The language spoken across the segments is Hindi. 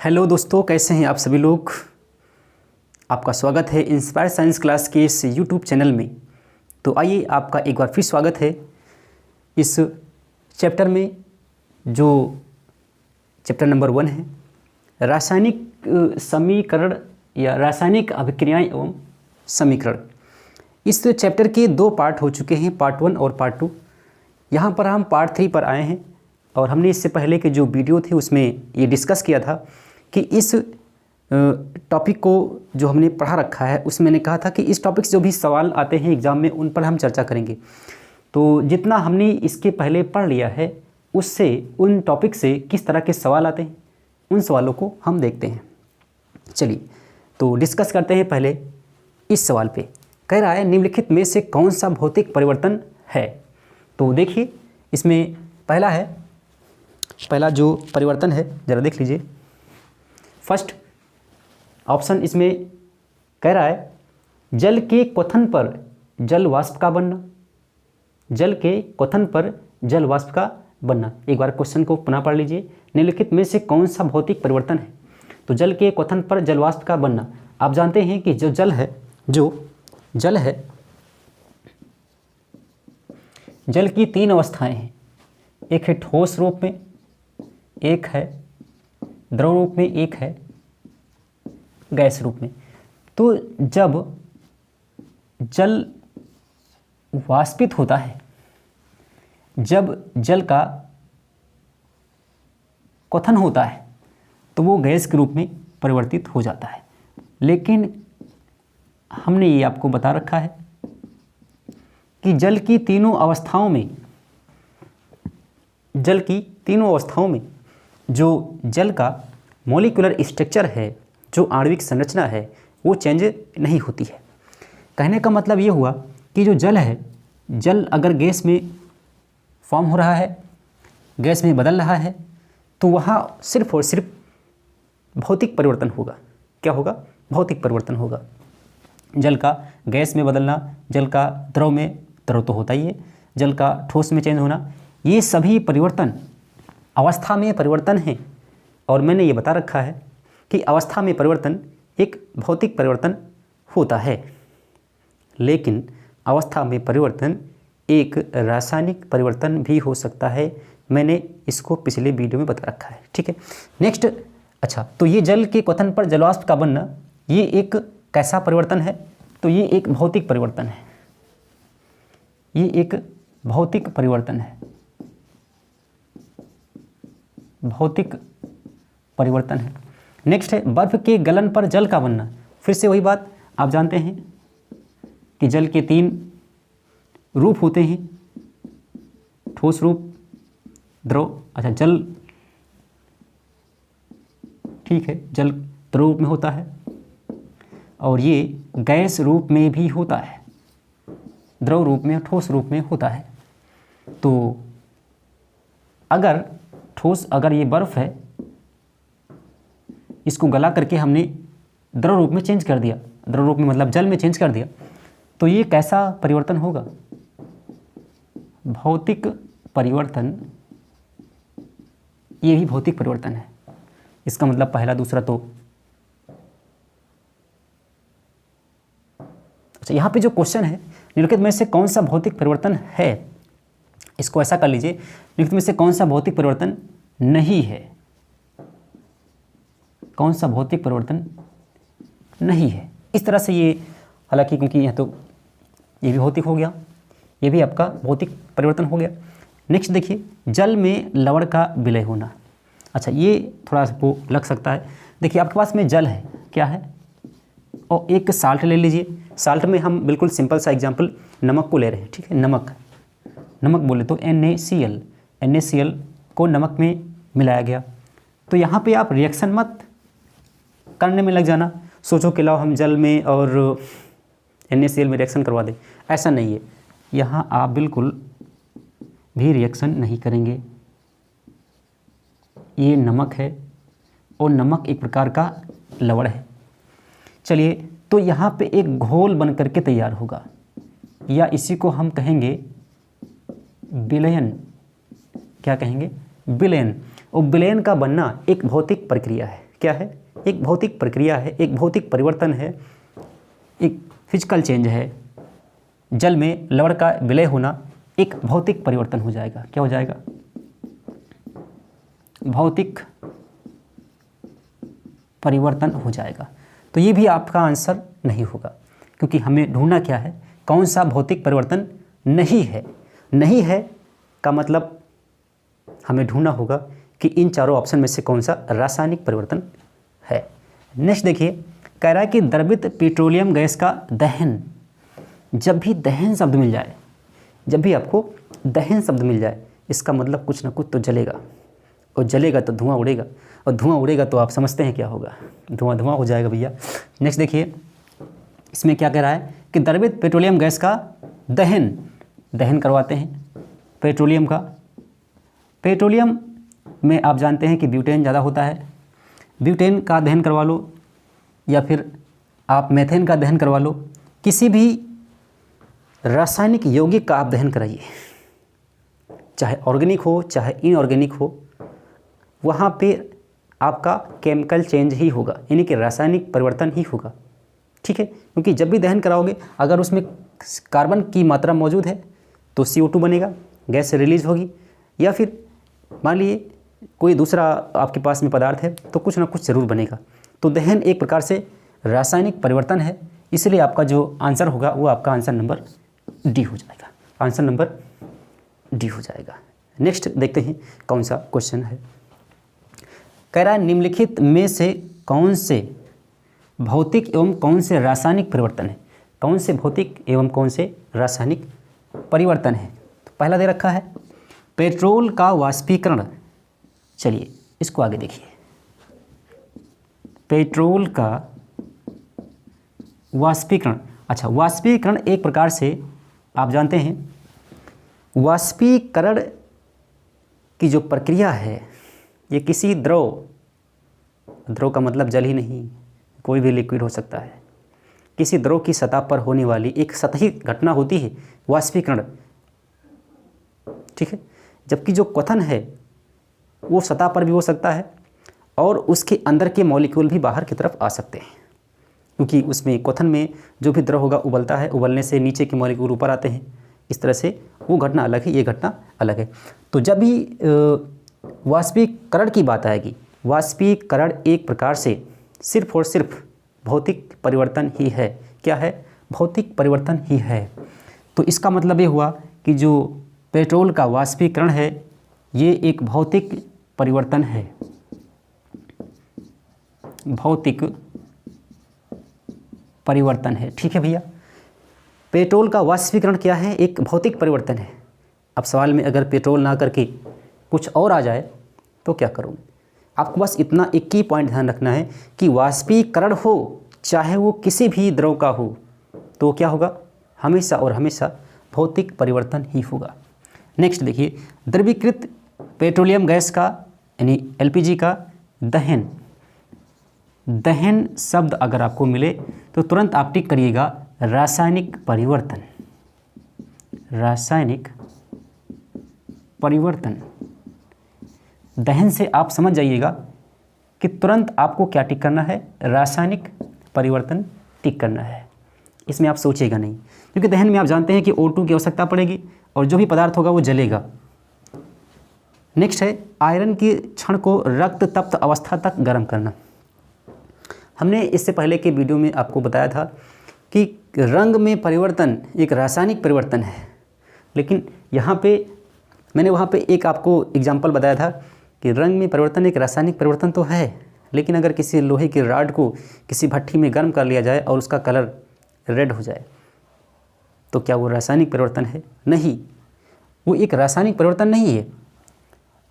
हेलो दोस्तों, कैसे हैं आप सभी लोग। आपका स्वागत है इंस्पायर साइंस क्लास के इस यूट्यूब चैनल में। तो आइए, आपका एक बार फिर स्वागत है इस चैप्टर में, जो चैप्टर नंबर 1 है, रासायनिक समीकरण या रासायनिक अभिक्रियाएं एवं समीकरण। इस चैप्टर के 2 पार्ट हो चुके हैं, पार्ट 1 और पार्ट 2। यहाँ पर हम पार्ट 3 पर आए हैं और हमने इससे पहले के जो वीडियो थे उसमें ये डिस्कस किया था कि इस टॉपिक को जो हमने पढ़ा रखा है उसमें मैंने कहा था कि इस टॉपिक से जो भी सवाल आते हैं एग्ज़ाम में उन पर हम चर्चा करेंगे। तो जितना हमने इसके पहले पढ़ लिया है उससे, उन टॉपिक से किस तरह के सवाल आते हैं उन सवालों को हम देखते हैं। चलिए तो डिस्कस करते हैं पहले इस सवाल पे। कह रहा है निम्नलिखित में से कौन सा भौतिक परिवर्तन है। तो देखिए इसमें पहला जो परिवर्तन है ज़रा देख लीजिए। फर्स्ट ऑप्शन इसमें कह रहा है जल के क्वथन पर जल वाष्प का बनना। जल के क्वथन पर जल वाष्प का बनना। एक बार क्वेश्चन को पुनः पढ़ लीजिए। निम्नलिखित में से कौन सा भौतिक परिवर्तन है। तो जल के क्वथन पर जल वाष्प का बनना। आप जानते हैं कि जो जल है जल की 3 अवस्थाएं हैं। एक है ठोस रूप में, एक है द्रव रूप में, एक है गैस रूप में। तो जब जल वाष्पित होता है, जब जल का क्वथन होता है तो वो गैस के रूप में परिवर्तित हो जाता है। लेकिन हमने ये आपको बता रखा है कि जल की तीनों अवस्थाओं में जो जल का मॉलिक्यूलर स्ट्रक्चर है, जो आणविक संरचना है, वो चेंज नहीं होती है। कहने का मतलब ये हुआ कि जो जल है, जल अगर गैस में फॉर्म हो रहा है, गैस में बदल रहा है, तो वहाँ सिर्फ और सिर्फ भौतिक परिवर्तन होगा। क्या होगा? भौतिक परिवर्तन होगा। जल का गैस में बदलना, जल का द्रव में, द्रव तो होता ही है, जल का ठोस में चेंज होना, ये सभी परिवर्तन अवस्था में परिवर्तन हैं। और मैंने ये बता रखा है कि अवस्था में परिवर्तन एक भौतिक परिवर्तन होता है, लेकिन अवस्था में परिवर्तन एक रासायनिक परिवर्तन भी हो सकता है। मैंने इसको पिछले वीडियो में बता रखा है। ठीक है, नेक्स्ट। अच्छा, तो ये जल के क्वथन पर जलवाष्प का बनना, ये एक कैसा परिवर्तन है? तो ये एक भौतिक परिवर्तन है। ये एक भौतिक परिवर्तन है। भौतिक परिवर्तन है। नेक्स्ट है बर्फ के गलन पर जल का बनना। फिर से वही बात, आप जानते हैं कि जल के 3 रूप होते हैं, ठोस रूप, द्रव। अच्छा, जल ठीक है, जल द्रव रूप में होता है और ये गैस रूप में भी होता है, द्रव रूप में, ठोस रूप में होता है। तो अगर ये बर्फ़ है, इसको गला करके हमने द्रव रूप में चेंज कर दिया, द्रव रूप में मतलब जल में चेंज कर दिया, तो ये कैसा परिवर्तन होगा? भौतिक परिवर्तन। ये भी भौतिक परिवर्तन है। इसका मतलब पहला दूसरा तो। अच्छा, यहाँ पे जो क्वेश्चन है निम्नलिखित में से कौन सा भौतिक परिवर्तन है, इसको ऐसा कर लीजिए, निम्नलिखित में से कौन सा भौतिक परिवर्तन नहीं है। कौन सा भौतिक परिवर्तन नहीं है, इस तरह से ये, हालांकि क्योंकि यह तो ये भी भौतिक हो गया, ये भी आपका भौतिक परिवर्तन हो गया। नेक्स्ट देखिए, जल में लवण का विलय होना। अच्छा, ये थोड़ा सा वो लग सकता है। देखिए आपके पास में जल है, क्या है, और एक साल्ट ले लीजिए। साल्ट में हम बिल्कुल सिंपल सा एग्जांपल नमक को ले रहे हैं। ठीक है, नमक बोले तो NaCl को नमक में मिलाया गया। तो यहाँ पे आप रिएक्शन मत करने में लग जाना, सोचो कि लाओ हम जल में और NaCl में रिएक्शन करवा दें। ऐसा नहीं है, यहाँ आप बिल्कुल भी रिएक्शन नहीं करेंगे। ये नमक है और नमक एक प्रकार का लवण है। चलिए, तो यहाँ पे एक घोल बन करके तैयार होगा, या इसी को हम कहेंगे विलयन। क्या कहेंगे? विलयन। और विलयन का बनना एक भौतिक प्रक्रिया है। क्या है, एक भौतिक प्रक्रिया है, एक भौतिक परिवर्तन है, एक फिजिकल चेंज है। जल में लवण का विलय होना एक भौतिक परिवर्तन हो जाएगा। क्या हो जाएगा, भौतिक परिवर्तन हो जाएगा। तो ये भी आपका आंसर नहीं होगा, क्योंकि हमें ढूंढना क्या है, कौन सा भौतिक परिवर्तन नहीं है। नहीं है का मतलब हमें ढूंढना होगा कि इन चारों ऑप्शन में से कौन सा रासायनिक परिवर्तन है। नेक्स्ट देखिए, कह रहा है कि द्रवित पेट्रोलियम गैस का दहन, जब भी दहन शब्द मिल जाए, जब भी आपको दहन शब्द मिल जाए, इसका मतलब कुछ ना कुछ तो जलेगा, और जलेगा तो धुआं उड़ेगा, और धुआं उड़ेगा तो आप समझते हैं क्या होगा, धुआं धुआं हो जाएगा भैया। नेक्स्ट देखिए, इसमें क्या कह रहा है कि द्रवित पेट्रोलियम गैस का दहन करवाते हैं पेट्रोलियम का। पेट्रोलियम में आप जानते हैं कि ब्यूटेन ज़्यादा होता है, ब्यूटेन का दहन करवा लो, या फिर आप मेथेन का दहन करवा लो। किसी भी रासायनिक यौगिक का आप दहन कराइए, चाहे ऑर्गेनिक हो चाहे इनऑर्गेनिक हो, वहाँ पे आपका केमिकल चेंज ही होगा, यानी कि रासायनिक परिवर्तन ही होगा। ठीक है, क्योंकि जब भी दहन कराओगे, अगर उसमें कार्बन की मात्रा मौजूद है तो CO2 बनेगा, गैस रिलीज होगी, या फिर मान लीजिए कोई दूसरा आपके पास में पदार्थ है तो कुछ ना कुछ ज़रूर बनेगा। तो दहन एक प्रकार से रासायनिक परिवर्तन है, इसलिए आपका जो आंसर होगा वो आपका आंसर नंबर डी हो जाएगा, आंसर नंबर डी हो जाएगा। नेक्स्ट देखते हैं कौन सा क्वेश्चन है। कह रहा है निम्नलिखित में से कौन से भौतिक एवं कौन से रासायनिक परिवर्तन है, कौन से भौतिक एवं कौन से रासायनिक परिवर्तन है। तो पहला दे रखा है पेट्रोल का वाष्पीकरण। चलिए इसको आगे देखिए, पेट्रोल का वाष्पीकरण। अच्छा, वाष्पीकरण एक प्रकार से आप जानते हैं, वाष्पीकरण की जो प्रक्रिया है ये किसी द्रव का मतलब जल ही नहीं, कोई भी लिक्विड हो सकता है, किसी द्रव की सतह पर होने वाली एक सतही घटना होती है वाष्पीकरण। ठीक है, जबकि जो क्वथन है वो सतह पर भी हो सकता है और उसके अंदर के मॉलिक्यूल भी बाहर की तरफ आ सकते हैं, क्योंकि उसमें क्वथन में जो भी द्रव होगा उबलता है, उबलने से नीचे के मॉलिक्यूल ऊपर आते हैं, इस तरह से वो घटना अलग है, ये घटना अलग है। तो जब भी वाष्पीकरण की बात आएगी, वाष्पीकरण एक प्रकार से सिर्फ और सिर्फ भौतिक परिवर्तन ही है। क्या है, भौतिक परिवर्तन ही है। तो इसका मतलब ये हुआ कि जो पेट्रोल का वाष्पीकरण है ये एक भौतिक परिवर्तन है, भौतिक परिवर्तन है। ठीक है भैया, पेट्रोल का वाष्पीकरण क्या है, एक भौतिक परिवर्तन है। अब सवाल में अगर पेट्रोल ना करके कुछ और आ जाए तो क्या करोगे। आपको बस इतना एक ही पॉइंट ध्यान रखना है कि वाष्पीकरण हो चाहे वो किसी भी द्रव का हो तो क्या होगा, हमेशा और हमेशा भौतिक परिवर्तन ही होगा। नेक्स्ट देखिए, द्रवीकृत पेट्रोलियम गैस का यानी LPG का दहन। दहन शब्द अगर आपको मिले तो तुरंत आप टिक करिएगा रासायनिक परिवर्तन, रासायनिक परिवर्तन। दहन से आप समझ जाइएगा कि तुरंत आपको क्या टिक करना है, रासायनिक परिवर्तन टिक करना है। इसमें आप सोचिएगा नहीं, क्योंकि दहन में आप जानते हैं कि O2 की आवश्यकता पड़ेगी और जो भी पदार्थ होगा वो जलेगा। नेक्स्ट है आयरन की क्षण को रक्त तप्त अवस्था तक गर्म करना। हमने इससे पहले के वीडियो में आपको बताया था कि रंग में परिवर्तन एक रासायनिक परिवर्तन है, लेकिन यहाँ पे मैंने वहाँ पे एक आपको एग्जाम्पल बताया था कि रंग में परिवर्तन एक रासायनिक परिवर्तन तो है, लेकिन अगर किसी लोहे की रॉड को किसी भट्ठी में गर्म कर लिया जाए और उसका कलर रेड हो जाए तो क्या वो रासायनिक परिवर्तन है? नहीं, वो एक रासायनिक परिवर्तन नहीं है।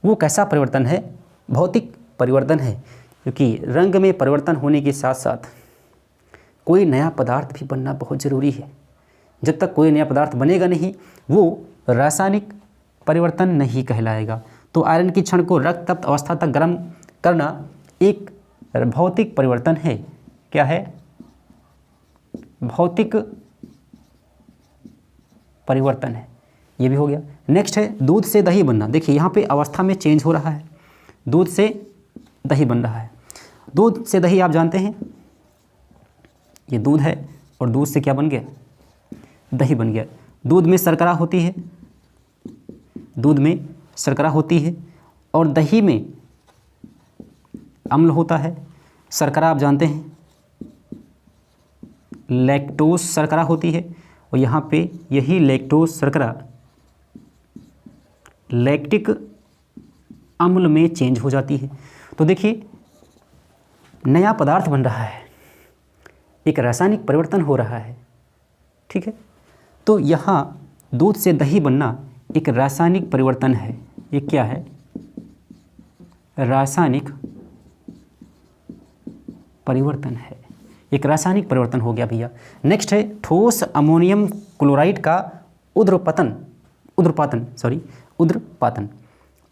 वो कैसा परिवर्तन है? भौतिक परिवर्तन है, क्योंकि रंग में परिवर्तन होने के साथ साथ कोई नया पदार्थ भी बनना बहुत ज़रूरी है। जब तक कोई नया पदार्थ बनेगा नहीं वो रासायनिक परिवर्तन नहीं कहलाएगा। तो आयरन की क्षण को रक्त तप्त अवस्था तक गर्म करना एक भौतिक परिवर्तन है। क्या है? भौतिक परिवर्तन है। ये भी हो गया। नेक्स्ट है दूध से दही बनना। देखिए यहाँ पे अवस्था में चेंज हो रहा है, दूध से दही बन रहा है। दूध से दही आप जानते हैं, ये दूध है और दूध से क्या बन गया, दही बन गया। दूध में शर्करा होती है, दूध में शर्करा होती है और दही में अम्ल होता है। शर्करा आप जानते हैं लैक्टोज शर्करा होती है और यहाँ पे यही लैक्टोज शर्करा लैक्टिक अम्ल में चेंज हो जाती है। तो देखिए नया पदार्थ बन रहा है, एक रासायनिक परिवर्तन हो रहा है, ठीक है। तो यहाँ दूध से दही बनना एक रासायनिक परिवर्तन है। ये क्या है, रासायनिक परिवर्तन है, एक रासायनिक परिवर्तन हो गया भैया। नेक्स्ट है ठोस अमोनियम क्लोराइड का उद्रपातन।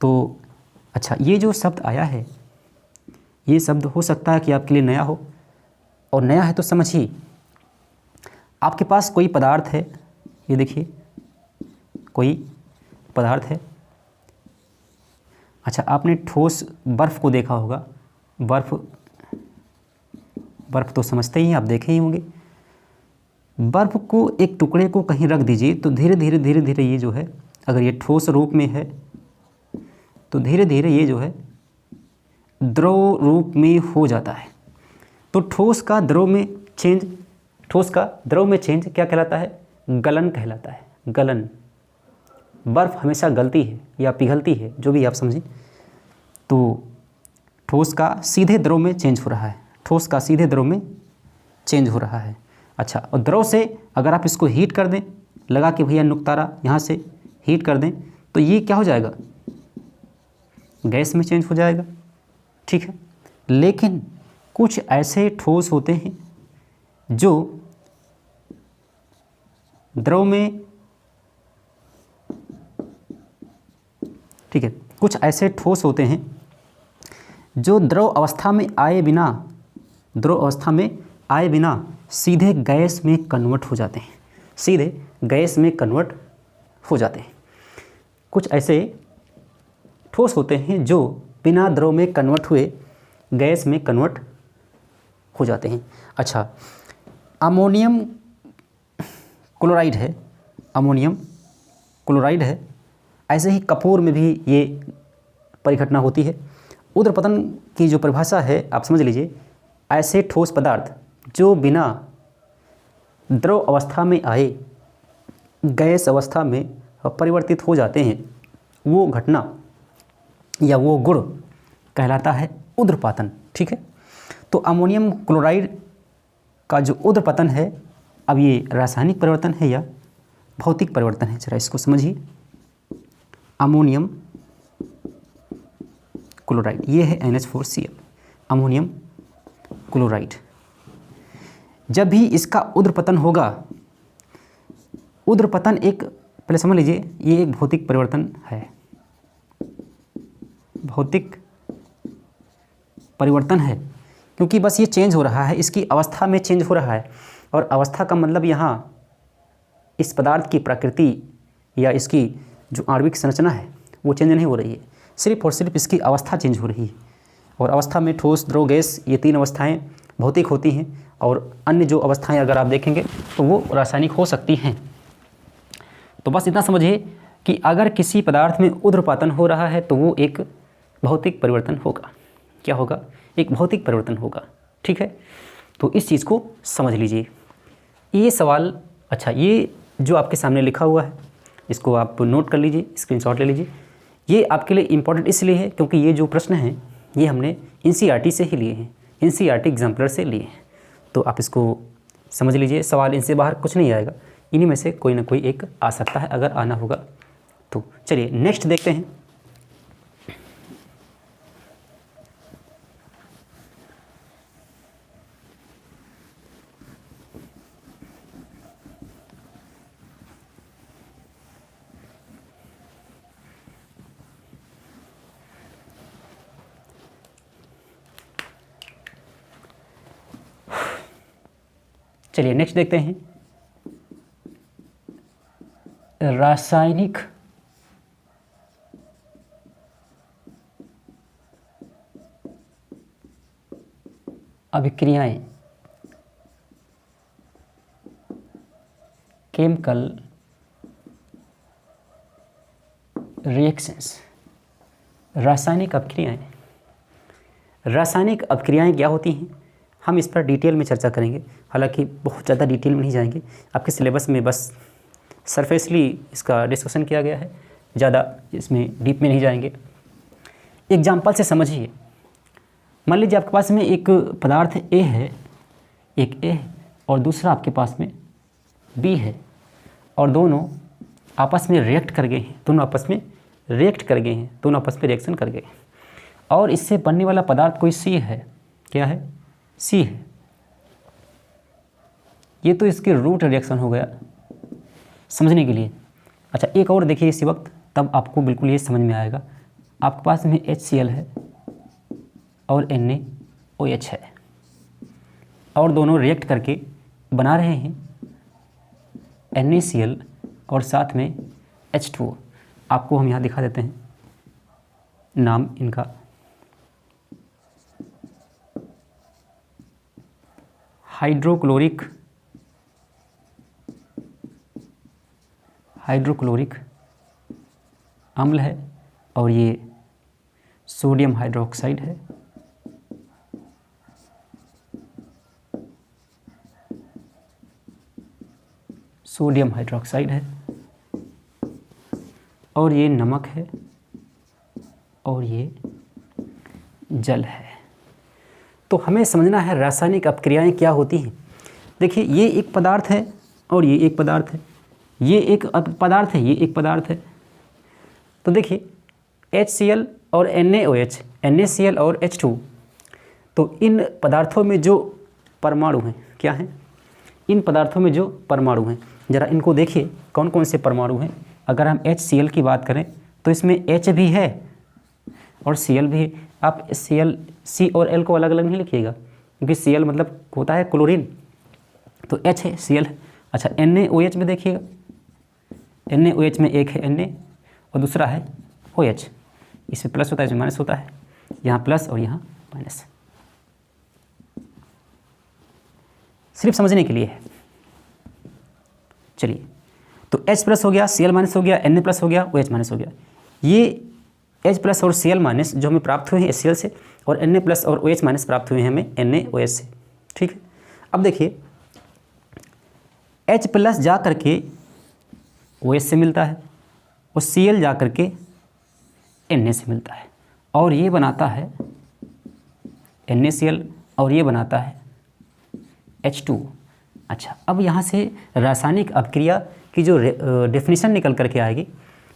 तो अच्छा, ये जो शब्द आया है, ये शब्द हो सकता है कि आपके लिए नया हो, और नया है तो समझिए, आपके पास कोई पदार्थ है, ये देखिए कोई पदार्थ है। अच्छा, आपने ठोस बर्फ़ को देखा होगा, बर्फ़ तो समझते ही हैं, आप देखे ही होंगे। बर्फ़ को एक टुकड़े को कहीं रख दीजिए तो धीरे धीरे ये जो है, अगर ये ठोस रूप में है तो धीरे धीरे ये जो है द्रव रूप में हो जाता है। तो ठोस का द्रव में चेंज क्या कहलाता है, गलन कहलाता है, गलन। बर्फ़ हमेशा गलती है या पिघलती है, जो भी आप समझें। तो ठोस का सीधे द्रव में चेंज हो रहा है, ठोस का सीधे द्रव में चेंज हो रहा है। अच्छा, और द्रव से अगर आप इसको हीट कर दें, लगा के भैया नुकतारा यहाँ से हीट कर दें, तो ये क्या हो जाएगा, गैस में चेंज हो जाएगा, ठीक है। लेकिन कुछ ऐसे ठोस होते हैं जो द्रव में, ठीक है, कुछ ऐसे ठोस होते हैं जो द्रव अवस्था में आए बिना सीधे गैस में कन्वर्ट हो जाते हैं, कुछ ऐसे ठोस होते हैं जो बिना द्रव में कन्वर्ट हुए गैस में कन्वर्ट हो जाते हैं। अच्छा, अमोनियम क्लोराइड है, ऐसे ही कपूर में भी ये परिघटना होती है। उद्रपतन की जो परिभाषा है आप समझ लीजिए, ऐसे ठोस पदार्थ जो बिना द्रव अवस्था में आए गैस अवस्था में परिवर्तित हो जाते हैं, वो घटना या वो गुण कहलाता है उद्रपातन, ठीक है। तो अमोनियम क्लोराइड का जो उद्रपतन है, अब ये रासायनिक परिवर्तन है या भौतिक परिवर्तन है, जरा इसको समझिए। अमोनियम क्लोराइड, ये है NH4Cl, अमोनियम क्लोराइड। जब भी इसका उद्रपतन होगा, उद्रपतन एक, पहले समझ लीजिए, ये एक भौतिक परिवर्तन है, भौतिक परिवर्तन है, क्योंकि बस ये चेंज हो रहा है, इसकी अवस्था में चेंज हो रहा है। और अवस्था का मतलब यहाँ इस पदार्थ की प्रकृति या इसकी जो आणविक संरचना है वो चेंज नहीं हो रही है, सिर्फ और सिर्फ इसकी अवस्था चेंज हो रही है। और अवस्था में ठोस, द्रव, गैस, ये तीन अवस्थाएं भौतिक होती हैं, और अन्य जो अवस्थाएं अगर आप देखेंगे तो वो रासायनिक हो सकती हैं। तो बस इतना समझिए कि अगर किसी पदार्थ में उद्रपातन हो रहा है तो वो एक भौतिक परिवर्तन होगा। क्या होगा, एक भौतिक परिवर्तन होगा, ठीक है। तो इस चीज़ को समझ लीजिए। ये सवाल, अच्छा, ये जो आपके सामने लिखा हुआ है इसको आप नोट कर लीजिए, स्क्रीनशॉट ले लीजिए। ये आपके लिए इम्पोर्टेंट इसलिए है क्योंकि ये जो प्रश्न हैं ये हमने NCERT से ही लिए हैं, NCERT एग्जाम्पलर से लिए हैं। तो आप इसको समझ लीजिए, सवाल इनसे बाहर कुछ नहीं आएगा, इन्हीं में से कोई ना कोई एक आ सकता है अगर आना होगा तो। चलिए नेक्स्ट देखते हैं। चलिए नेक्स्ट देखते हैं, रासायनिक अभिक्रियाएं, केमिकल रिएक्शंस, रासायनिक अभिक्रियाएं। रासायनिक अभिक्रियाएं क्या होती हैं, हम इस पर डिटेल में चर्चा करेंगे। हालांकि बहुत ज़्यादा डिटेल में नहीं जाएंगे, आपके सिलेबस में बस सरफेसली इसका डिस्कशन किया गया है, ज़्यादा इसमें डीप में नहीं जाएंगे। एग्जाम्पल से समझिए। मान लीजिए आपके पास में एक पदार्थ ए है, एक ए है और दूसरा आपके पास में बी है, और दोनों आपस में रिएक्ट कर गए हैं, दोनों आपस में रिएक्शन कर गए, और इससे बनने वाला पदार्थ कोई सी है। क्या है? सी है। ये तो इसके रूट रिएक्शन हो गया समझने के लिए। अच्छा, एक और देखिए इसी वक्त, तब आपको बिल्कुल ये समझ में आएगा। आपके पास में HCl है और NaOH है, और दोनों रिएक्ट करके बना रहे हैं NaCl और साथ में H2O। आपको हम यहाँ दिखा देते हैं नाम इनका। हाइड्रोक्लोरिक अम्ल है, और ये सोडियम हाइड्रोक्साइड है। सोडियम हाइड्रोक्साइड है, और ये नमक है, और ये जल है। तो हमें समझना है रासायनिक अपक्रियाएं क्या होती हैं। देखिए, ये एक पदार्थ है और ये एक पदार्थ है, ये एक पदार्थ है, ये एक पदार्थ है। तो देखिए HCl और NaOH, NaCl और H2, तो इन पदार्थों में जो परमाणु हैं, क्या हैं? इन पदार्थों में जो परमाणु हैं, ज़रा इनको देखिए कौन कौन से परमाणु हैं। अगर हम HCl की बात करें तो इसमें H भी है और Cl भी है। आप C और L को अलग अलग नहीं लिखिएगा, क्योंकि Cl मतलब होता है क्लोरीन, तो H है, Cl है। अच्छा, NaOH में देखिएगा, NaOH में एक है Na और दूसरा है OH। इसमें प्लस होता है, इसमें माइनस होता है, यहाँ प्लस और यहाँ माइनस, सिर्फ समझने के लिए है। चलिए, तो H प्लस हो गया, Cl माइनस हो गया, Na प्लस हो गया, OH माइनस हो गया। ये H प्लस और Cl माइनस जो हमें प्राप्त हुए हैं HCl से, और Na प्लस और OH माइनस प्राप्त हुए हैं हमें NaOH से। ठीक है, अब देखिए H प्लस जा करके OH से मिलता है, और Cl जा करके Na से मिलता है, और ये बनाता है NaCl, और ये बनाता है H2। अच्छा, अब यहाँ से रासायनिक अभिक्रिया की जो डेफिनेशन निकल करके आएगी,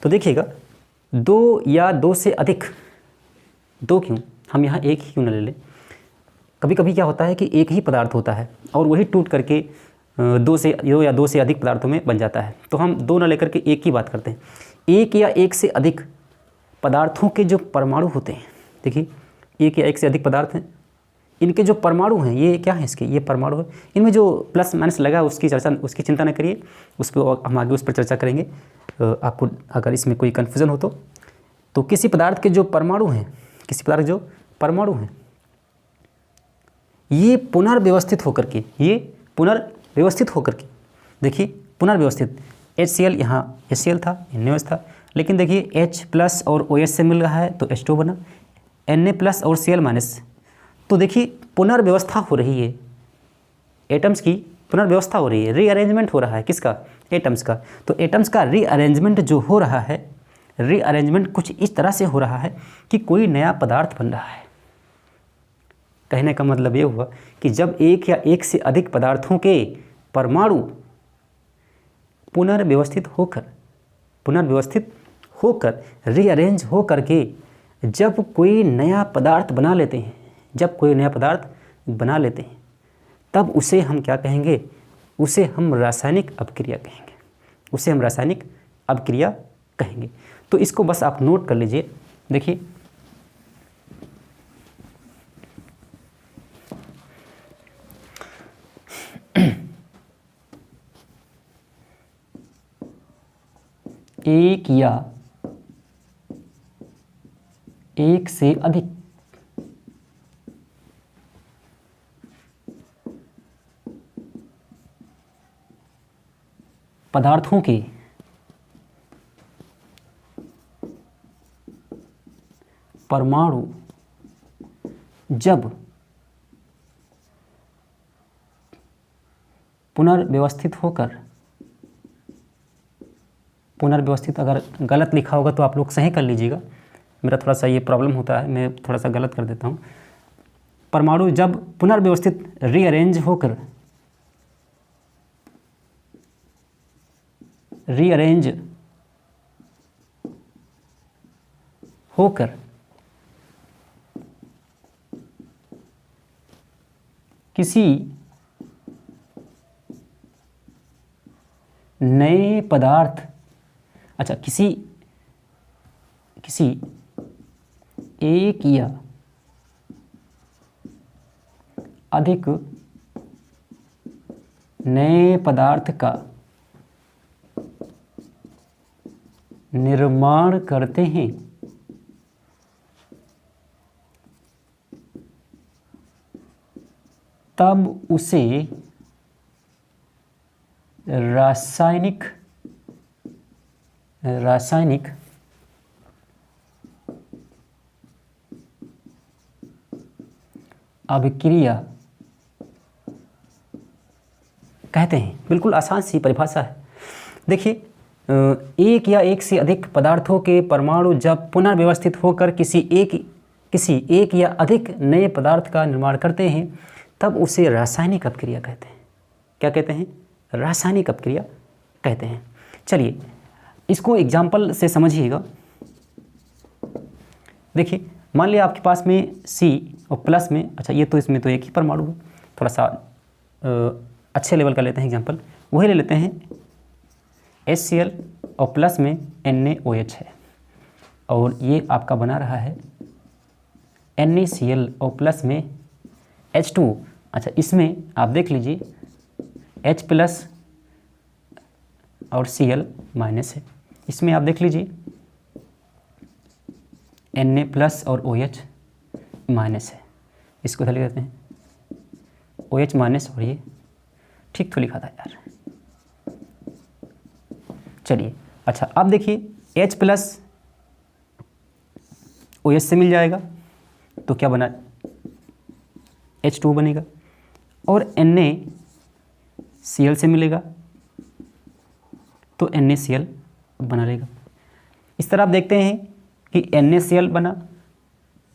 तो देखिएगा, दो या दो से अधिक, दो क्यों, हम यहाँ एक ही क्यों न ले लें। कभी कभी क्या होता है कि एक ही पदार्थ होता है और वही टूट करके दो या दो से अधिक पदार्थों में बन जाता है, तो हम दो न लेकर के एक की बात करते हैं। एक या एक से अधिक पदार्थों के जो परमाणु होते हैं, देखिए एक या एक से अधिक पदार्थ हैं, इनके जो परमाणु हैं, ये क्या है, इसके ये परमाणु है। इनमें जो प्लस माइनस लगा उसकी चिंता न करिए, उस पर हम आगे उस पर चर्चा करेंगे। आपको अगर इसमें कोई कन्फ्यूज़न हो तो किसी पदार्थ के जो परमाणु हैं, किसी पदार्थ के जो परमाणु हैं, ये पुनर्व्यवस्थित होकर के, देखिए पुनर्व्यवस्थित, HCl यहाँ HCl था, NaOH था, लेकिन देखिए H प्लस और OH से मिल रहा है तो H2 बना, Na प्लस और Cl माइनस, तो देखिए पुनर्व्यवस्था हो रही है, एटम्स की पुनर्व्यवस्था हो रही है, रीअरेंजमेंट हो रहा है, किसका, एटम्स का। तो एटम्स का रीअरेंजमेंट जो हो रहा है, रीअरेंजमेंट कुछ इस तरह से हो रहा है कि कोई नया पदार्थ बन रहा है। कहने का मतलब ये हुआ कि जब एक या एक से अधिक पदार्थों के परमाणु पुनर्व्यवस्थित होकर रीअरेंज हो करके जब कोई नया पदार्थ बना लेते हैं, तब उसे हम क्या कहेंगे, उसे हम रासायनिक अभिक्रिया कहेंगे। तो इसको बस आप नोट कर लीजिए। देखिए, एक या एक से अधिक पदार्थों के परमाणु जब पुनर्व्यवस्थित अगर गलत लिखा होगा तो आप लोग सही कर लीजिएगा, मेरा थोड़ा सा ये प्रॉब्लम होता है, मैं थोड़ा सा गलत कर देता हूँ। परमाणु जब पुनर्व्यवस्थित रीअरेंज होकर किसी नए पदार्थ, अच्छा किसी एक या अधिक नए पदार्थ का निर्माण करते हैं, तब उसे रासायनिक अभिक्रिया कहते हैं। बिल्कुल आसान सी परिभाषा है। देखिए, एक या एक से अधिक पदार्थों के परमाणु जब पुनर्व्यवस्थित होकर किसी एक या अधिक नए पदार्थ का निर्माण करते हैं, तब उसे रासायनिक अपक्रिया कहते हैं। क्या कहते हैं? रासायनिक अपक्रिया कहते हैं। चलिए इसको एग्जाम्पल से समझिएगा। देखिए, मान लिया आपके पास में C और प्लस में, अच्छा ये तो इसमें तो एक ही परमाणु है, थोड़ा सा अच्छे लेवल का लेते हैं एग्जाम्पल, वही ले लेते हैं HCl और प्लस में NaOH है, और ये आपका बना रहा है NaCl और प्लस में H2। अच्छा इसमें आप देख लीजिए H प्लस और Cl माइनस है, इसमें आप देख लीजिए Na प्लस और OH माइनस है, इसको इधर लिख देते हैं OH माइनस, और ये ठीक तो लिखा था यार। चलिए अच्छा अब देखिए H प्लस OH से मिल जाएगा तो क्या बना, H2 बनेगा, और NaCl से मिलेगा तो NaCl बना रहेगा। इस तरह आप देखते हैं कि NaCl बना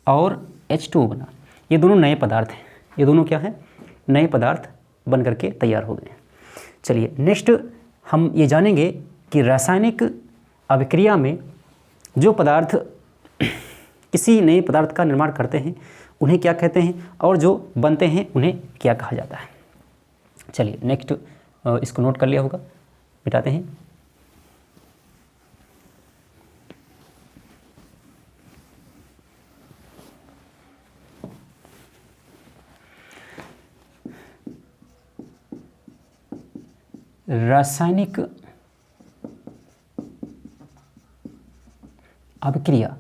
और H2 बना, ये दोनों नए पदार्थ हैं, ये दोनों क्या हैं, नए पदार्थ बन करके तैयार हो गए। चलिए नेक्स्ट हम ये जानेंगे कि रासायनिक अभिक्रिया में जो पदार्थ किसी नए पदार्थ का निर्माण करते हैं उन्हें क्या कहते हैं, और जो बनते हैं उन्हें क्या कहा जाता है। चलिए नेक्स्ट इसको नोट कर लिया होगा, मिटाते हैं। रासायनिक अभिक्रिया,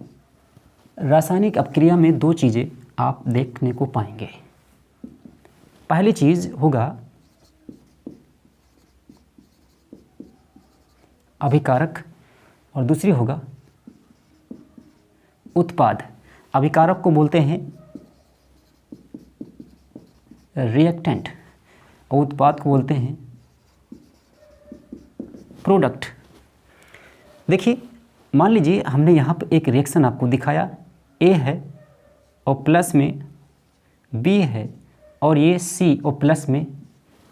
रासायनिक अभिक्रिया में दो चीज़ें आप देखने को पाएंगे। पहली चीज़ होगा अभिकारक और दूसरी होगा उत्पाद। अभिकारक को बोलते हैं रिएक्टेंट और उत्पाद को बोलते हैं प्रोडक्ट। देखिए मान लीजिए हमने यहाँ पर एक रिएक्शन आपको दिखाया, A है और प्लस में B है, और ये C और प्लस में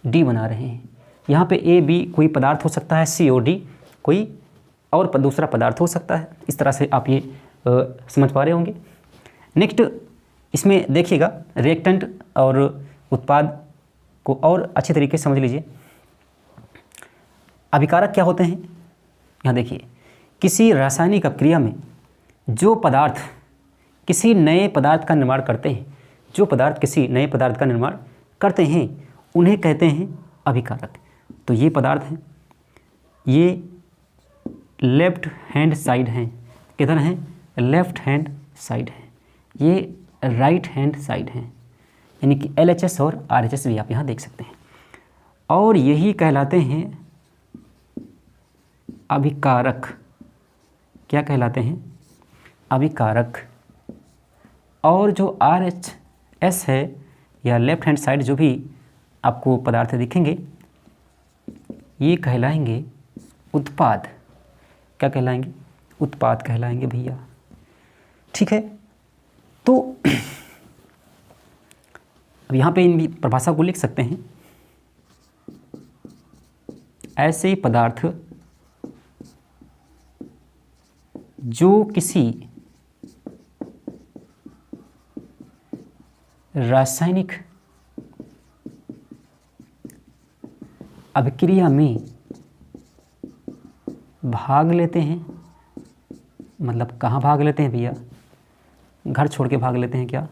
D बना रहे हैं। यहाँ पे A B कोई पदार्थ हो सकता है, C और D कोई और दूसरा पदार्थ हो सकता है। इस तरह से आप ये समझ पा रहे होंगे। नेक्स्ट इसमें देखिएगा रिएक्टेंट और उत्पाद को और अच्छी तरीके से समझ लीजिए। अभिकारक क्या होते हैं, यहाँ देखिए, किसी रासायनिक अभिक्रिया में जो पदार्थ किसी नए पदार्थ का निर्माण करते हैं, जो पदार्थ किसी नए पदार्थ का निर्माण करते हैं उन्हें कहते हैं अभिकारक। तो ये पदार्थ हैं, ये लेफ्ट हैंड साइड हैं, किधर हैं, लेफ्ट हैंड साइड हैं, ये राइट हैंड साइड हैं, यानी कि LHS और RHS भी आप यहाँ देख सकते हैं, और यही कहलाते हैं अभिकारक क्या कहलाते हैं? अभिकारक। और जो RHS है या लेफ्ट हैंड साइड जो भी आपको पदार्थ दिखेंगे ये कहलाएंगे उत्पाद। क्या कहलाएंगे? उत्पाद कहलाएंगे भैया। ठीक है, तो अब यहाँ पे इन परिभाषा को लिख सकते हैं। ऐसे पदार्थ जो किसी रासायनिक अभिक्रिया में भाग लेते हैं। मतलब कहाँ भाग लेते हैं भैया? घर छोड़ के भाग लेते हैं क्या?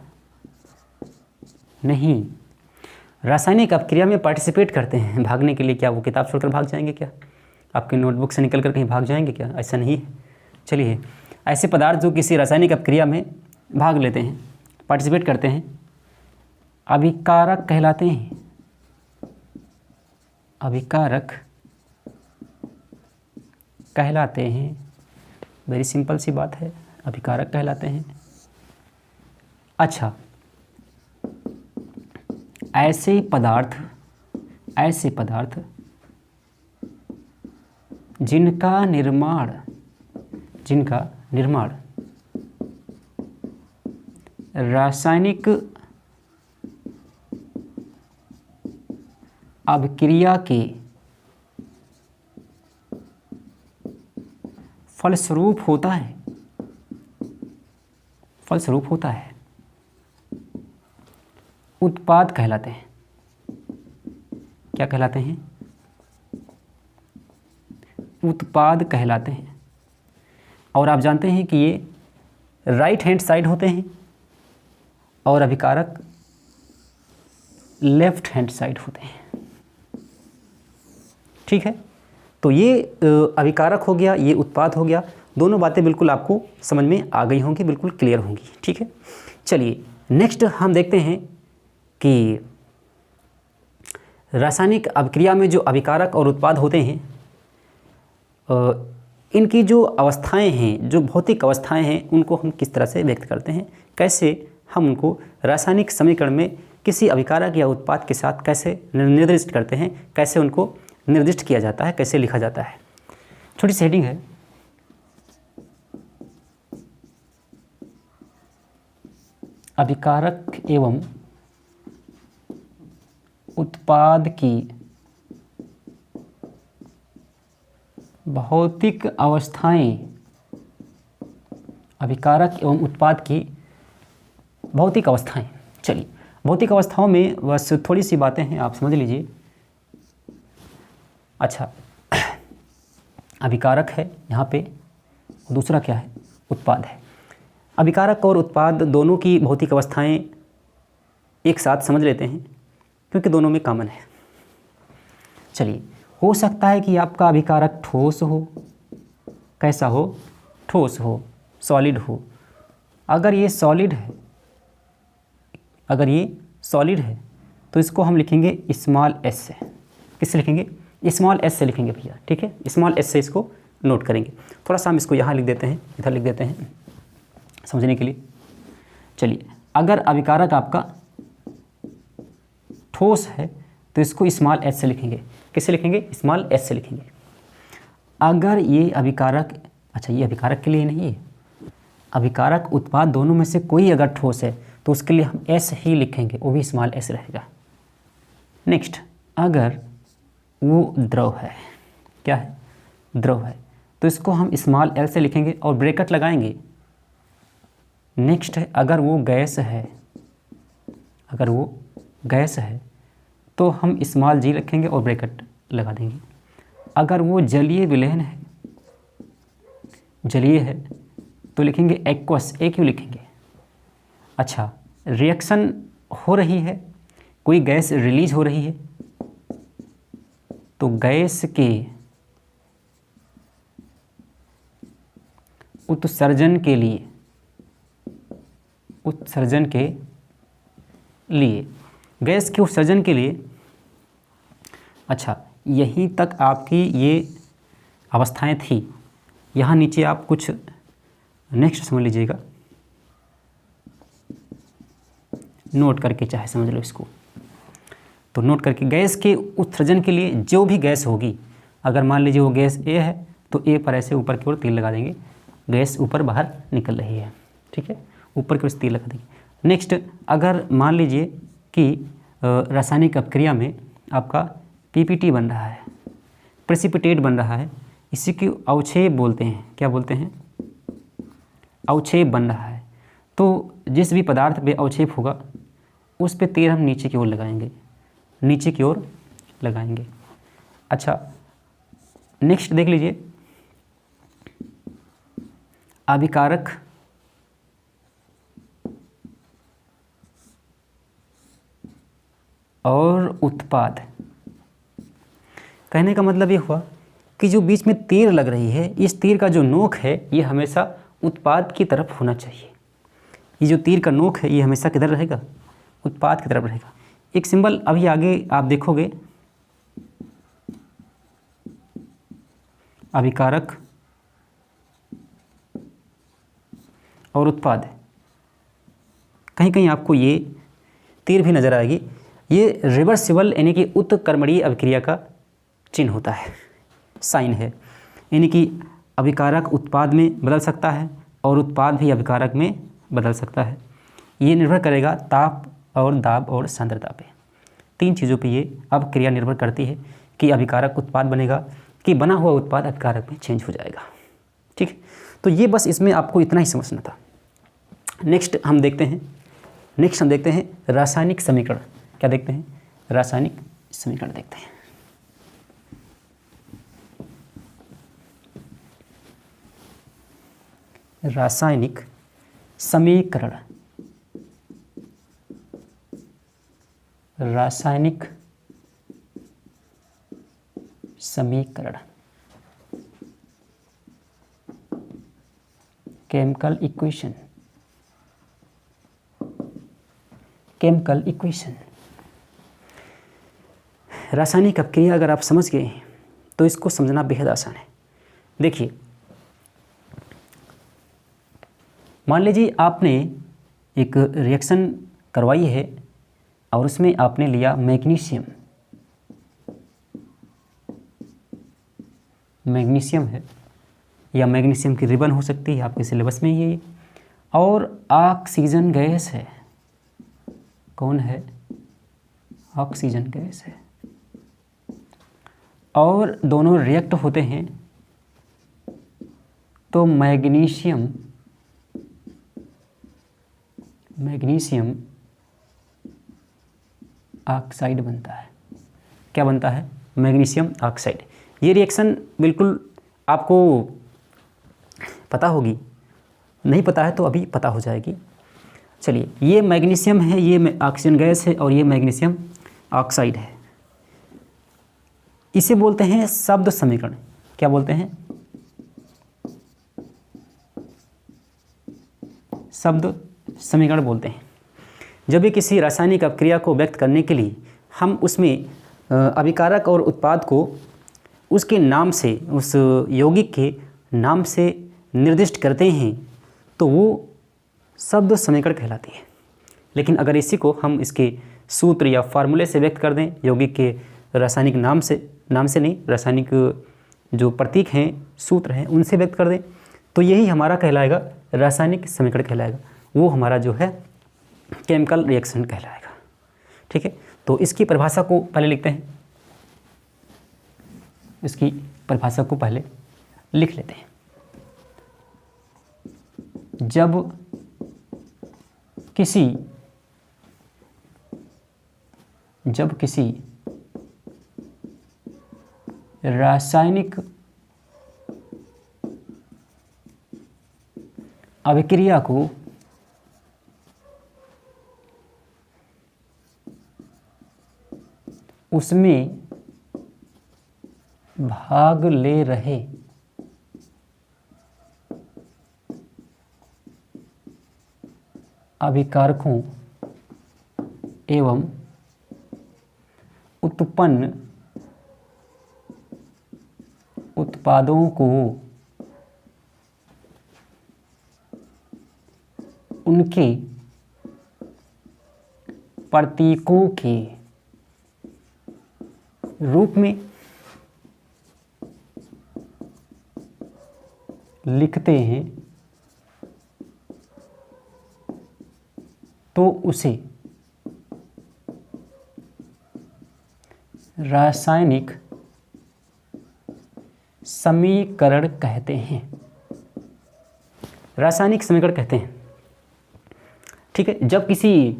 नहीं, रासायनिक अभिक्रिया में पार्टिसिपेट करते हैं। भागने के लिए क्या वो किताब छोड़कर भाग जाएंगे क्या? आपके नोटबुक से निकल कर कहीं भाग जाएंगे क्या? ऐसा नहीं है। चलिए, ऐसे पदार्थ जो किसी रासायनिक अभिक्रिया में भाग लेते हैं, पार्टिसिपेट करते हैं, अभिकारक कहलाते हैं। अभिकारक कहलाते हैं। वेरी सिंपल सी बात है, अभिकारक कहलाते हैं। अच्छा, ऐसे पदार्थ जिनका निर्माण रासायनिक अभिक्रिया के फलस्वरूप होता है, उत्पाद कहलाते हैं। क्या कहलाते हैं? उत्पाद कहलाते हैं। और आप जानते हैं कि ये राइट हैंड साइड होते हैं और अभिकारक लेफ्ट हैंड साइड होते हैं। ठीक है, तो ये अभिकारक हो गया, ये उत्पाद हो गया। दोनों बातें बिल्कुल आपको समझ में आ गई होंगी, बिल्कुल क्लियर होंगी। ठीक है, चलिए नेक्स्ट हम देखते हैं कि रासायनिक अभिक्रिया में जो अभिकारक और उत्पाद होते हैं, इनकी जो अवस्थाएं हैं, जो भौतिक अवस्थाएं हैं, उनको हम किस तरह से व्यक्त करते हैं, कैसे हम उनको रासायनिक समीकरण में किसी अभिकारक या उत्पाद के साथ कैसे निर्दिष्ट करते हैं, कैसे उनको निर्दिष्ट किया जाता है, कैसे लिखा जाता है। छोटी सी हेडिंग है, अभिकारक एवं उत्पाद की भौतिक अवस्थाएं। अभिकारक एवं उत्पाद की भौतिक अवस्थाएं। चलिए, भौतिक अवस्थाओं में बस थोड़ी सी बातें हैं, आप समझ लीजिए। अच्छा, अभिकारक है यहाँ पे, दूसरा क्या है? उत्पाद है। अभिकारक और उत्पाद दोनों की भौतिक अवस्थाएं एक साथ समझ लेते हैं क्योंकि दोनों में कॉमन है। चलिए, हो सकता है कि आपका अभिकारक ठोस हो। कैसा हो? ठोस हो, सॉलिड हो। अगर ये सॉलिड है तो इसको हम लिखेंगे स्मॉल एस से। किससे लिखेंगे? स्मॉल एस से लिखेंगे भैया। ठीक है, स्मॉल एस से इसको नोट करेंगे। थोड़ा सा हम इसको यहाँ लिख देते हैं, इधर लिख देते हैं समझने के लिए। चलिए, अगर अभिकारक आपका ठोस है तो इसको स्मॉल एस से लिखेंगे। किससे लिखेंगे? स्मॉल एस से लिखेंगे। अगर ये अभिकारक, अच्छा ये अभिकारक के लिए नहीं है, अभिकारक उत्पाद दोनों में से कोई अगर ठोस है तो उसके लिए हम एस ही लिखेंगे, वो भी स्मॉल एस रहेगा। नेक्स्ट, अगर वो द्रव है, क्या है? द्रव है, तो इसको हम स्मॉल एल से लिखेंगे और ब्रैकेट लगाएंगे। नेक्स्ट है, अगर वो गैस है तो हम स्मॉल जी रखेंगे और ब्रैकेट लगा देंगे। अगर वो जलीय विलयन है, तो लिखेंगे एक्वस, ए क्यों लिखेंगे? अच्छा, रिएक्शन हो रही है, कोई गैस रिलीज हो रही है, तो गैस के उत्सर्जन के लिए, अच्छा यहीं तक अवस्थाएं थी। यहाँ नीचे आप कुछ नेक्स्ट समझ लीजिएगा, नोट करके चाहे समझ लो इसको। तो नोट करके, गैस के उत्सर्जन के लिए जो भी गैस होगी, अगर मान लीजिए वो गैस ए है तो ए पर ऐसे ऊपर की ओर तीर लगा देंगे, गैस ऊपर बाहर निकल रही है, ठीक है, ऊपर की ओर तीर लगा देंगे। नेक्स्ट, अगर मान लीजिए कि रासायनिक अपक्रिया में आपका पीपीटी बन रहा है, प्रेसिपिटेट बन रहा है, इसी की अवक्षेप बोलते हैं। क्या बोलते हैं? अवक्षेप बन रहा है। तो जिस भी पदार्थ पे अवक्षेप होगा उस पे तीर हम नीचे की ओर लगाएंगे, नीचे की ओर लगाएंगे। अच्छा, नेक्स्ट देख लीजिए, अभिकारक और उत्पाद। कहने का मतलब ये हुआ कि जो बीच में तीर लग रही है, इस तीर का जो नोक है ये हमेशा उत्पाद की तरफ होना चाहिए। ये जो तीर का नोक है ये हमेशा किधर रहेगा? उत्पाद की तरफ रहेगा। एक सिंबल अभी आगे आप देखोगे, अभिकारक और उत्पाद, कहीं कहीं आपको ये तीर भी नज़र आएगी। ये रिवर्सिबल यानी कि उत्कर्मणीय अभिक्रिया का चिन्ह होता है, साइन है। यानी कि अभिकारक उत्पाद में बदल सकता है और उत्पाद भी अभिकारक में बदल सकता है। ये निर्भर करेगा ताप और दाब और सांद्रता पे। तीन चीज़ों पे ये अब क्रिया निर्भर करती है कि अभिकारक उत्पाद बनेगा कि बना हुआ उत्पाद अभिकारक में चेंज हो जाएगा। ठीक है, तो ये बस इसमें आपको इतना ही समझना था। नेक्स्ट हम देखते हैं रासायनिक समीकरण। क्या देखते हैं? रासायनिक समीकरण देखते हैं। रासायनिक समीकरण, रासायनिक समीकरण, केमिकल इक्वेशन, केमिकल इक्वेशन। रासायनिक अपक्रिया अगर आप समझ गए हैं तो इसको समझना बेहद आसान है। देखिए, मान लीजिए आपने एक रिएक्शन करवाई है और उसमें आपने लिया मैग्नीशियम, मैग्नीशियम है या मैग्नीशियम की रिबन हो सकती है, आपके सिलेबस में ही है, और ऑक्सीजन गैस है। कौन है? ऑक्सीजन गैस है। और दोनों रिएक्ट होते हैं तो मैग्नीशियम ऑक्साइड बनता है। क्या बनता है? Magnesium oxide. ये रिएक्शन बिल्कुल आपको पता होगी, नहीं पता है तो अभी पता हो जाएगी। चलिए, ये मैग्नीशियम है, ये ऑक्सीजन गैस है और ये मैग्नीशियम ऑक्साइड है। इसे बोलते हैं शब्द समीकरण। क्या बोलते हैं? शब्द समीकरण बोलते हैं। जब भी किसी रासायनिक अपक्रिया को व्यक्त करने के लिए हम उसमें अभिकारक और उत्पाद को उसके नाम से, उस यौगिक के नाम से निर्दिष्ट करते हैं तो वो शब्द समीकरण कहलाती है। लेकिन अगर इसी को हम इसके सूत्र या फार्मूले से व्यक्त कर दें, यौगिक के रासायनिक नाम से नहीं, रासायनिक जो प्रतीक हैं, सूत्र हैं, उनसे व्यक्त कर दें तो यही हमारा कहलाएगा रासायनिक समीकरण कहलाएगा। वो हमारा जो है केमिकल रिएक्शन कहलाएगा। ठीक है, तो इसकी परिभाषा को पहले लिखते हैं, इसकी परिभाषा को पहले लिख लेते हैं। जब किसी रासायनिक अभिक्रिया को उसमें भाग ले रहे अभिकारकों एवं उत्पन्न उत्पादों को उनके प्रतीकों के रूप में लिखते हैं तो उसे रासायनिक समीकरण कहते हैं। रासायनिक समीकरण कहते हैं, ठीक है। जब किसी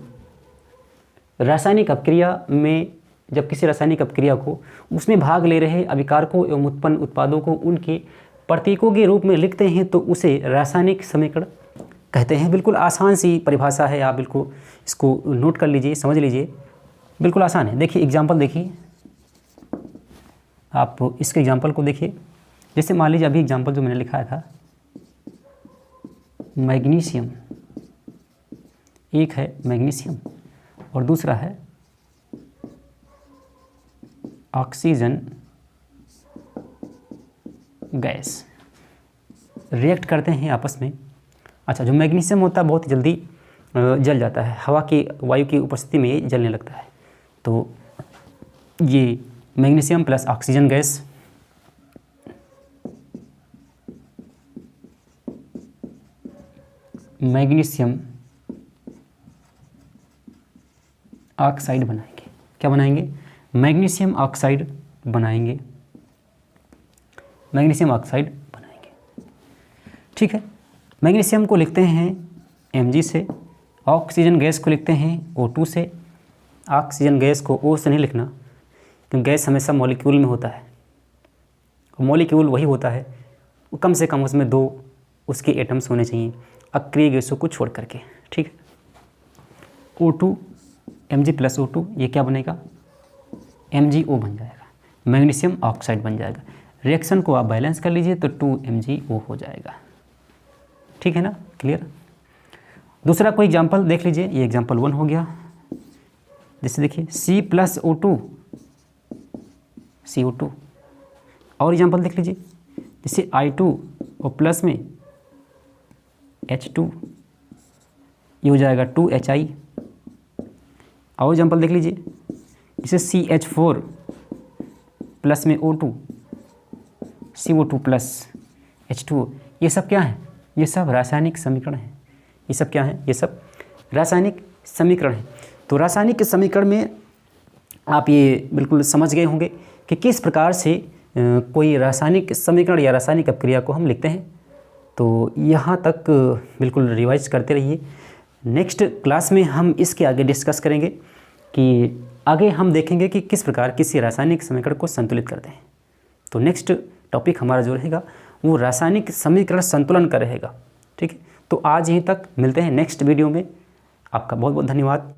रासायनिक अपक्रिया को उसमें भाग ले रहे अभिकारकों एवं उत्पन्न उत्पादों को उनके प्रतीकों के रूप में लिखते हैं तो उसे रासायनिक समीकरण कहते हैं। बिल्कुल आसान सी परिभाषा है, आप बिल्कुल इसको नोट कर लीजिए, समझ लीजिए, बिल्कुल आसान है। देखिए एग्जाम्पल देखिए, आप इसके एग्जाम्पल को देखिए। जैसे मान लीजिए अभी एग्जाम्पल जो मैंने लिखाया था, मैग्नीशियम, एक है मैग्नीशियम और दूसरा है ऑक्सीजन गैस, रिएक्ट करते हैं आपस में। अच्छा, जो मैग्नीशियम होता है बहुत ही जल्दी जल जाता है, हवा की वायु की उपस्थिति में ये जलने लगता है। तो ये magnesium plus oxygen gas magnesium oxide बनाएंगे। क्या बनाएंगे? मैग्नीशियम ऑक्साइड बनाएंगे, मैग्नीशियम ऑक्साइड बनाएंगे, ठीक है। मैग्नीशियम को लिखते हैं Mg से, ऑक्सीजन गैस को लिखते हैं O2 से। ऑक्सीजन गैस को O से नहीं लिखना, क्योंकि गैस हमेशा मॉलिक्यूल में होता है, मॉलिक्यूल वही होता है कम से कम उसमें 2 उसके एटम्स होने चाहिए अक्रिय गैसों को छोड़ करके, ठीक है। O2 Mg प्लस O2, ये क्या बनेगा? MgO बन जाएगा, मैग्नीशियम ऑक्साइड बन जाएगा। रिएक्शन को आप बैलेंस कर लीजिए तो 2MgO हो जाएगा, ठीक है ना, क्लियर। दूसरा कोई एग्जांपल देख लीजिए, ये एग्जांपल 1 हो गया। जैसे देखिए C प्लस O2 CO2, और एग्जांपल देख लीजिए, जैसे I2 और प्लस में H2, ये हो जाएगा 2HI। और एग्जांपल देख लीजिए, जैसे CH4 प्लस में O2 CO2 प्लस H2O, ये सब क्या है? ये सब रासायनिक समीकरण हैं। ये सब क्या है? ये सब रासायनिक समीकरण हैं। तो रासायनिक समीकरण में आप ये बिल्कुल समझ गए होंगे कि किस प्रकार से कोई रासायनिक समीकरण या रासायनिक अपक्रिया को हम लिखते हैं। तो यहाँ तक बिल्कुल रिवाइज करते रहिए। नेक्स्ट क्लास में हम इसके आगे डिस्कस करेंगे कि आगे हम देखेंगे कि किस प्रकार किसी रासायनिक समीकरण को संतुलित करते हैं। तो नेक्स्ट टॉपिक हमारा जो रहेगा वो रासायनिक समीकरण संतुलन का रहेगा, ठीक है। तो आज यहीं तक, मिलते हैं नेक्स्ट वीडियो में। आपका बहुत बहुत धन्यवाद।